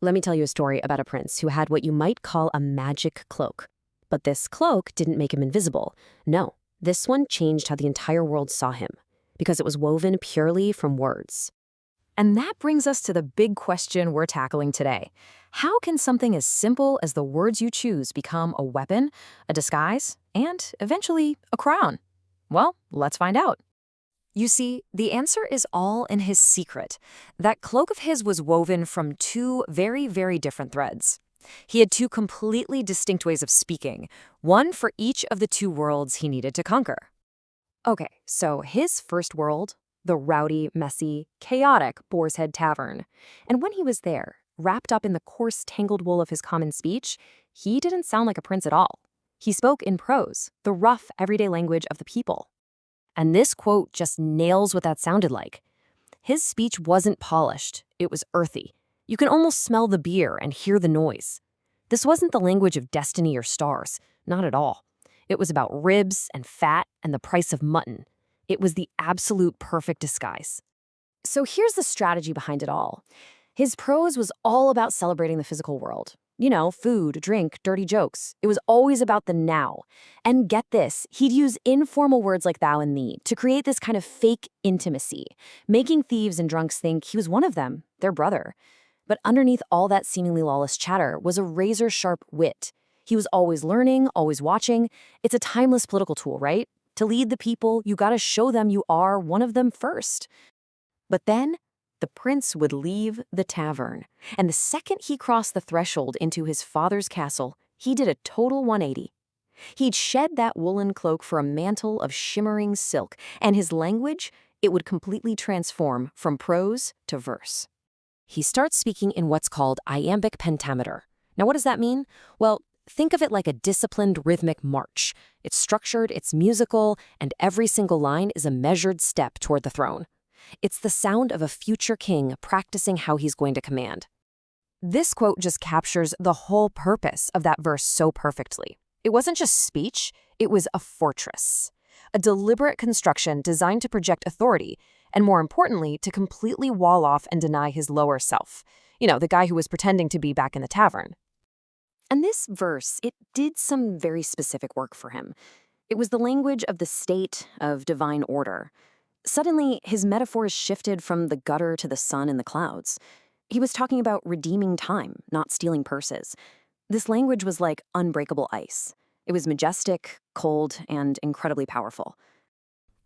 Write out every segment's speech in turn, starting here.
Let me tell you a story about a prince who had what you might call a magic cloak. But this cloak didn't make him invisible. No, this one changed how the entire world saw him, because it was woven purely from words. And that brings us to the big question we're tackling today. How can something as simple as the words you choose become a weapon, a disguise, and eventually a crown? Well, let's find out. You see, the answer is all in his secret. That cloak of his was woven from two very, very different threads. He had two completely distinct ways of speaking, one for each of the two worlds he needed to conquer. Okay, so his first world, the rowdy, messy, chaotic Boar's Head Tavern. And when he was there, wrapped up in the coarse, tangled wool of his common speech, he didn't sound like a prince at all. He spoke in prose, the rough, everyday language of the people. And this quote just nails what that sounded like. His speech wasn't polished, it was earthy. You can almost smell the beer and hear the noise. This wasn't the language of destiny or stars, not at all. It was about ribs and fat and the price of mutton. It was the absolute perfect disguise. So here's the strategy behind it all. His prose was all about celebrating the physical world. You know, food, drink, dirty jokes. It was always about the now. And get this, he'd use informal words like thou and thee to create this kind of fake intimacy, making thieves and drunks think he was one of them, their brother. But underneath all that seemingly lawless chatter was a razor-sharp wit. He was always learning, always watching. It's a timeless political tool, right? To lead the people, you gotta show them you are one of them first. But then, the prince would leave the tavern, and the second he crossed the threshold into his father's castle, he did a total 180. He'd shed that woolen cloak for a mantle of shimmering silk, and his language, it would completely transform from prose to verse. He starts speaking in what's called iambic pentameter. Now, what does that mean? Well, think of it like a disciplined rhythmic march. It's structured, it's musical, and every single line is a measured step toward the throne. It's the sound of a future king practicing how he's going to command. This quote just captures the whole purpose of that verse so perfectly. It wasn't just speech, it was a fortress. A deliberate construction designed to project authority, and more importantly, to completely wall off and deny his lower self. You know, the guy who was pretending to be back in the tavern. And this verse, it did some very specific work for him. It was the language of the state, of divine order. Suddenly, his metaphors shifted from the gutter to the sun and the clouds. He was talking about redeeming time, not stealing purses. This language was like unbreakable ice. It was majestic, cold, and incredibly powerful.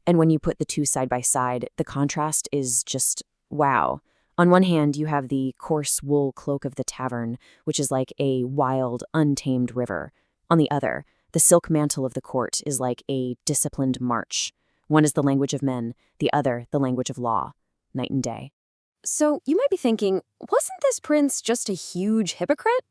And when you put the two side by side, the contrast is just wow. On one hand, you have the coarse wool cloak of the tavern, which is like a wild, untamed river. On the other, the silk mantle of the court is like a disciplined march. One is the language of men, the other the language of law, night and day. So you might be thinking, wasn't this prince just a huge hypocrite?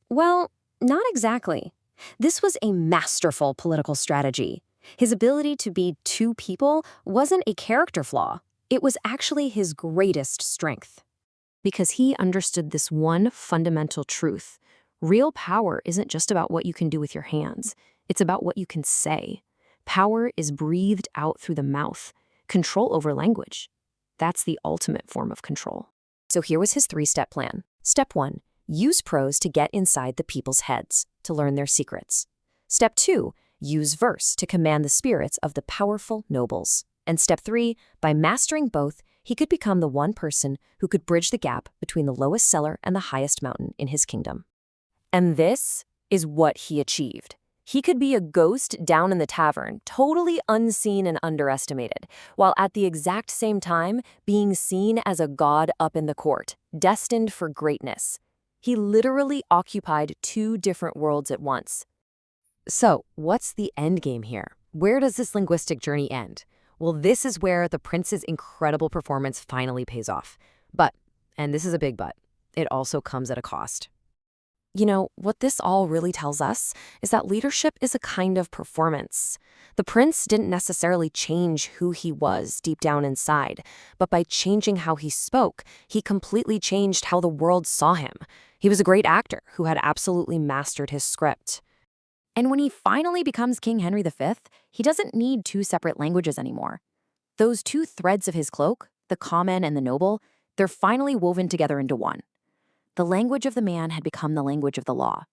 Well, not exactly. This was a masterful political strategy. His ability to be two people wasn't a character flaw. It was actually his greatest strength. Because he understood this one fundamental truth. Real power isn't just about what you can do with your hands. It's about what you can say. Power is breathed out through the mouth. Control over language. That's the ultimate form of control. So here was his 3-step plan. Step 1, use prose to get inside the people's heads, to learn their secrets. Step 2, use verse to command the spirits of the powerful nobles. And step 3, by mastering both, he could become the one person who could bridge the gap between the lowest cellar and the highest mountain in his kingdom. And this is what he achieved. He could be a ghost down in the tavern, totally unseen and underestimated, while at the exact same time being seen as a god up in the court, destined for greatness. He literally occupied two different worlds at once. So, what's the end game here? Where does this linguistic journey end? Well, this is where the prince's incredible performance finally pays off. But, and this is a big but, it also comes at a cost. You know, what this all really tells us is that leadership is a kind of performance. The prince didn't necessarily change who he was deep down inside, but by changing how he spoke, he completely changed how the world saw him. He was a great actor who had absolutely mastered his script. And when he finally becomes King Henry V, he doesn't need two separate languages anymore. Those two threads of his cloak, the common and the noble, they're finally woven together into one. The language of the man had become the language of the law.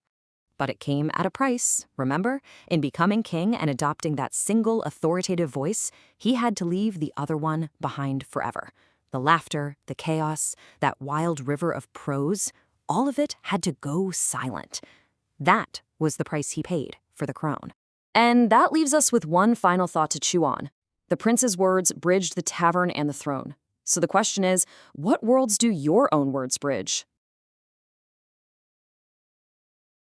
But it came at a price, remember? In becoming king and adopting that single authoritative voice, he had to leave the other one behind forever. The laughter, the chaos, that wild river of prose, all of it had to go silent. That was the price he paid for the crown. And that leaves us with one final thought to chew on. The prince's words bridged the tavern and the throne. So the question is, what worlds do your own words bridge?